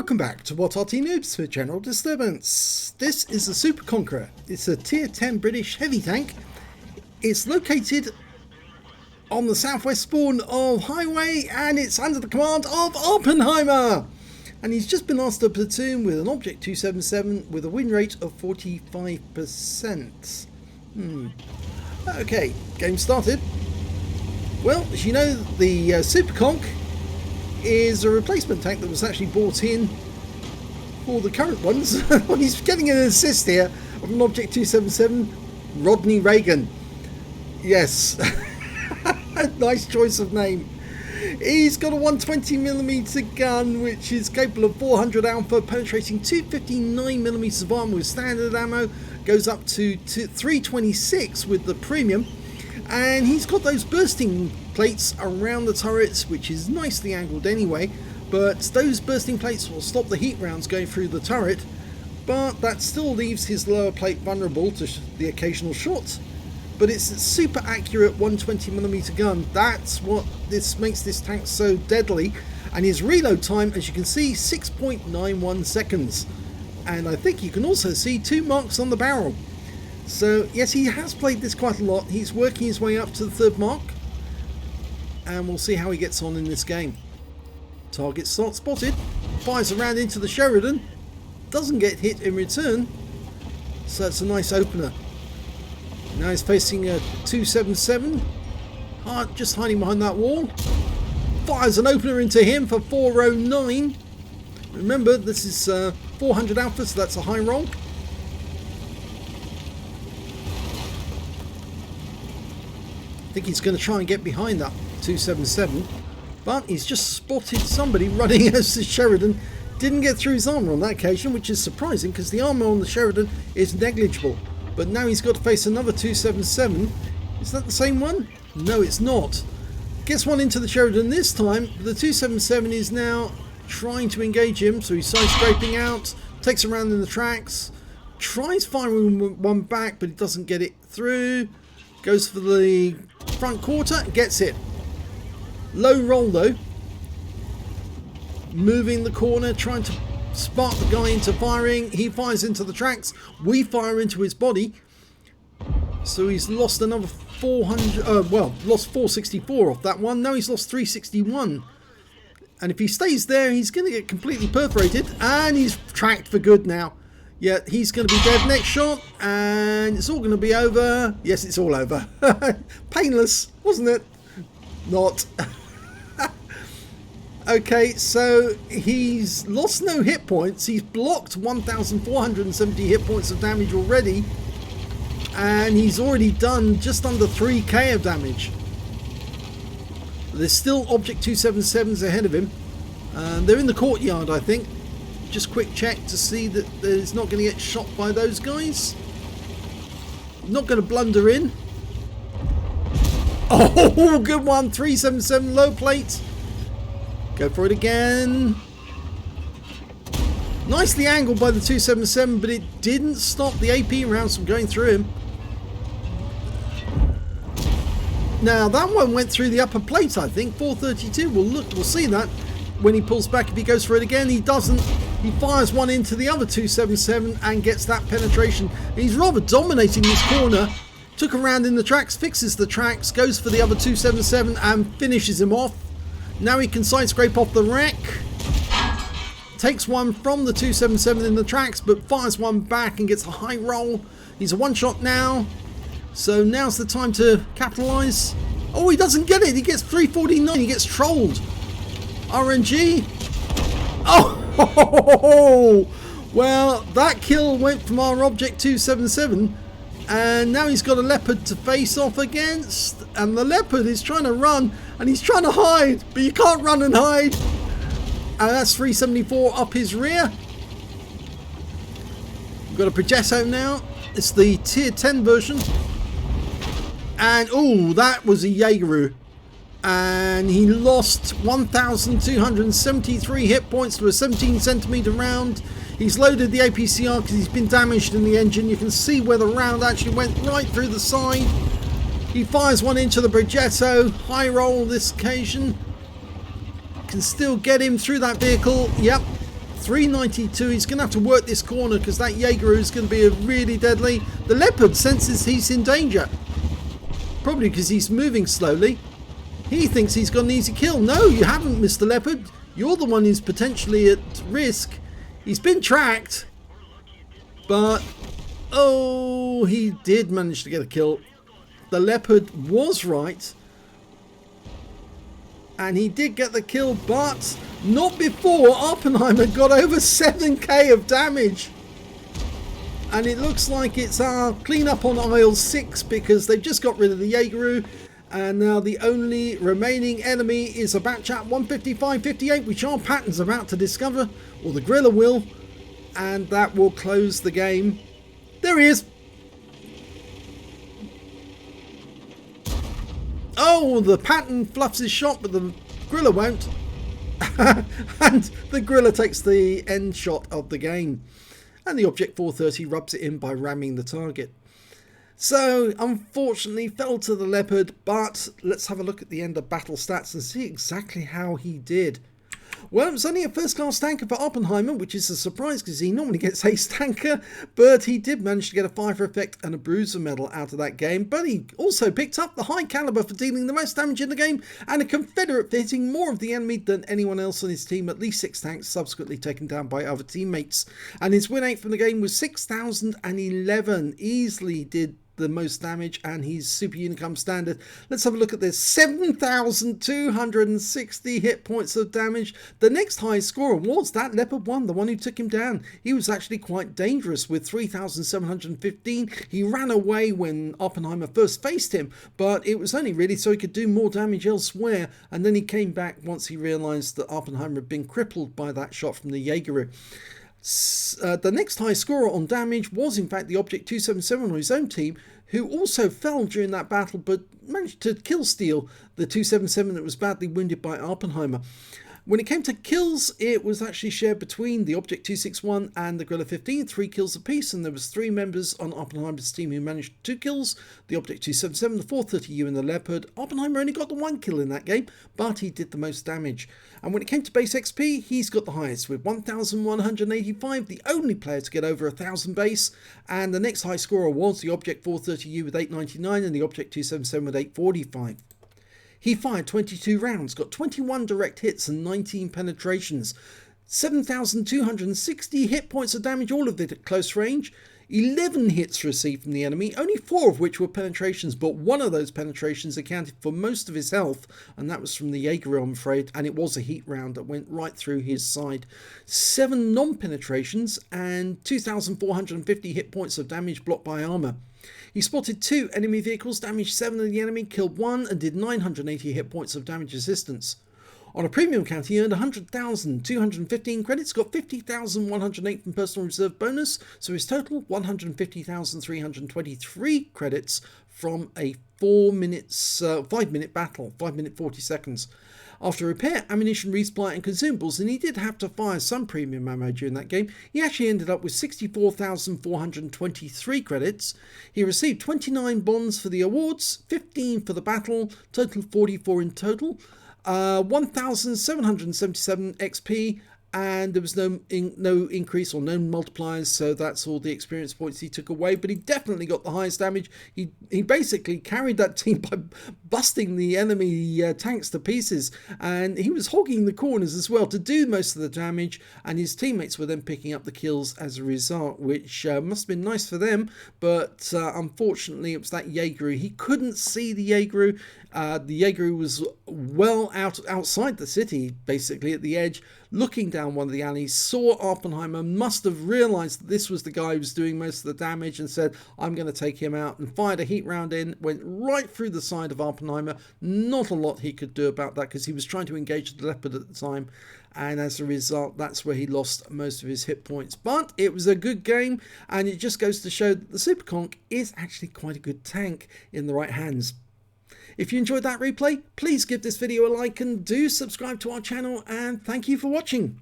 Welcome back to What Arty Noobs for General Disturbance. This is the Super Conqueror. It's a tier 10 British heavy tank. It's located on the southwest spawn of Highway and it's under the command of Awppenheimer. And he's just been asked to platoon with an Object 277 with a win rate of 45%. Okay, game started. Well, as you know, the Super Conq is a replacement tank that was actually bought in for the current ones. He's getting an assist here of an Object 277 Rodney Reagan. Yes, nice choice of name. He's got a 120mm gun which is capable of 400 alpha, penetrating 259mm of armor with standard ammo, goes up to 326 with the premium. And he's got those bursting plates around the turrets, which is nicely angled anyway, but those bursting plates will stop the heat rounds going through the turret, but that still leaves his lower plate vulnerable to the occasional shot. But it's a super accurate 120mm gun. That's what makes this tank so deadly. And his reload time, as you can see, 6.91 seconds. And I think you can also see 2 marks on the barrel. So yes, he has played this quite a lot. He's working his way up to the 3rd mark, and we'll see how he gets on in this game. Target spotted, fires around into the Sheridan, doesn't get hit in return, so it's a nice opener. Now he's facing a 277, just hiding behind that wall, fires an opener into him for 409. Remember, this is 400 alpha, so that's a high roll. I think he's going to try and get behind that 277, but he's just spotted somebody running as the Sheridan. Didn't get through his armor on that occasion, which is surprising because the armor on the Sheridan is negligible. But now he's got to face another 277. Is that the same one? No, it's not. Gets one into the Sheridan this time. The 277 is now trying to engage him, so he's side scraping out, takes a round in the tracks, tries firing one back, but he doesn't get it through. Goes for the front quarter, gets it. Low roll though. Moving the corner, trying to spark the guy into firing. He fires into the tracks. We fire into his body. So he's lost another 400, lost 464 off that one. Now he's lost 361. And if he stays there, he's going to get completely perforated. And he's tracked for good now. Yeah, he's going to be dead next shot, and it's all going to be over. Yes, it's all over. Painless, wasn't it? Not. Okay, so he's lost no hit points. He's blocked 1,470 hit points of damage already, and he's already done just under 3k of damage. There's still Object 277s ahead of him. They're in the courtyard, I think. Just quick check to see that he's not going to get shot by those guys. Not going to blunder in. Oh, good one. 377 low plate. Go for it again. Nicely angled by the 277, but it didn't stop the AP rounds from going through him. Now that one went through the upper plate, I think. 432. We'll see that when he pulls back. If he goes for it again, he doesn't. He fires one into the other 277 and gets that penetration. He's rather dominating this corner. Took a round in the tracks, fixes the tracks, goes for the other 277 and finishes him off. Now he can side scrape off the wreck. Takes one from the 277 in the tracks, but fires one back and gets a high roll. He's a one shot now. So now's the time to capitalise. Oh, he doesn't get it. He gets 349. He gets trolled. RNG. Oh, well, that kill went from our Object 277, and now he's got a Leopard to face off against, and the Leopard is trying to run, and he's trying to hide, but you can't run and hide. And that's 374 up his rear. We've got a Progetto now. It's the tier 10 version, and oh, that was a Jaegeru. And he lost 1,273 hit points to a 17cm round. He's loaded the APCR because he's been damaged in the engine. You can see where the round actually went right through the side. He fires one into the Progetto. High roll this occasion. Can still get him through that vehicle. Yep. 392. He's going to have to work this corner because that Jaeger is going to be really deadly. The Leopard senses he's in danger. Probably because he's moving slowly. He thinks he's got an easy kill. No, you haven't, Mr. Leopard. You're the one who's potentially at risk. He's been tracked. But, oh, he did manage to get a kill. The Leopard was right. And he did get the kill, but not before Awppenheimer got over 7k of damage. And it looks like it's our cleanup on aisle 6 because they've just got rid of the Jaeger. And now the only remaining enemy is a batch at 155.58, which our pattern's about to discover, or the Gorilla will. And that will close the game. There he is. Oh, the pattern fluffs his shot, but the Gorilla won't. And the Gorilla takes the end shot of the game. And the Object 430 rubs it in by ramming the target. So, unfortunately, fell to the Leopard, but let's have a look at the end of battle stats and see exactly how he did. Well, it was only a first-class tanker for Awppenheimer, which is a surprise because he normally gets ace tanker, but he did manage to get a Fire Effect and a Bruiser medal out of that game, but he also picked up the High Caliber for dealing the most damage in the game, and a Confederate for hitting more of the enemy than anyone else on his team, at least 6 tanks subsequently taken down by other teammates. And his win rate from the game was 6,011, easily did the most damage, and he's super unicum standard. Let's have a look at this. 7,260 hit points of damage. The next highest scorer was that Leopard 1, the one who took him down. He was actually quite dangerous with 3,715. He ran away when Awppenheimer first faced him, but it was only really so he could do more damage elsewhere, and then he came back once he realized that Awppenheimer had been crippled by that shot from the Jaeger. The next high scorer on damage was in fact the Object 277 on his own team, who also fell during that battle but managed to kill steal the 277 that was badly wounded by Awppenheimer. When it came to kills, it was actually shared between the Object 261 and the Gorilla 15, 3 kills apiece, and there was 3 members on Awppenheimer's team who managed 2 kills, the Object 277, the 430U and the Leopard. Awppenheimer only got the 1 kill in that game, but he did the most damage. And when it came to base XP, he's got the highest with 1,185, the only player to get over 1,000 base, and the next high scorer was the Object 430U with 899 and the Object 277 with 845. He fired 22 rounds, got 21 direct hits and 19 penetrations, 7,260 hit points of damage, all of it at close range, 11 hits received from the enemy, only 4 of which were penetrations, but one of those penetrations accounted for most of his health, and that was from the Jaeger, I'm afraid, and it was a heat round that went right through his side. 7 non-penetrations and 2,450 hit points of damage blocked by armour. He spotted 2 enemy vehicles, damaged 7 of the enemy, killed 1 and did 980 hit points of damage resistance. On a premium count, he earned 100,215 credits, got 50,108 from personal reserve bonus, so his total 150,323 credits from a 5-minute battle, 5 minute 40 seconds. After repair, ammunition, resupply and consumables, and he did have to fire some premium ammo during that game, he actually ended up with 64,423 credits. He received 29 bonds for the awards, 15 for the battle, total 44 in total, 1,777 XP, and there was no increase or no multipliers, so that's all the experience points he took away, but he definitely got the highest damage. He basically carried that team by busting the enemy tanks to pieces, and he was hogging the corners as well to do most of the damage, and his teammates were then picking up the kills as a result, which must have been nice for them, but unfortunately it was that Jaeger. He couldn't see the Jaeger. The Jaeger was well outside the city, basically at the edge, looking down one of the alleys, saw Awppenheimer, must have realised that this was the guy who was doing most of the damage and said, I'm going to take him out, and fired a heat round in, went right through the side of Awppenheimer. Not a lot he could do about that because he was trying to engage the Leopard at the time, and as a result that's where he lost most of his hit points. But it was a good game, and it just goes to show that the Super Conk is actually quite a good tank in the right hands. If you enjoyed that replay, please give this video a like and do subscribe to our channel, and thank you for watching.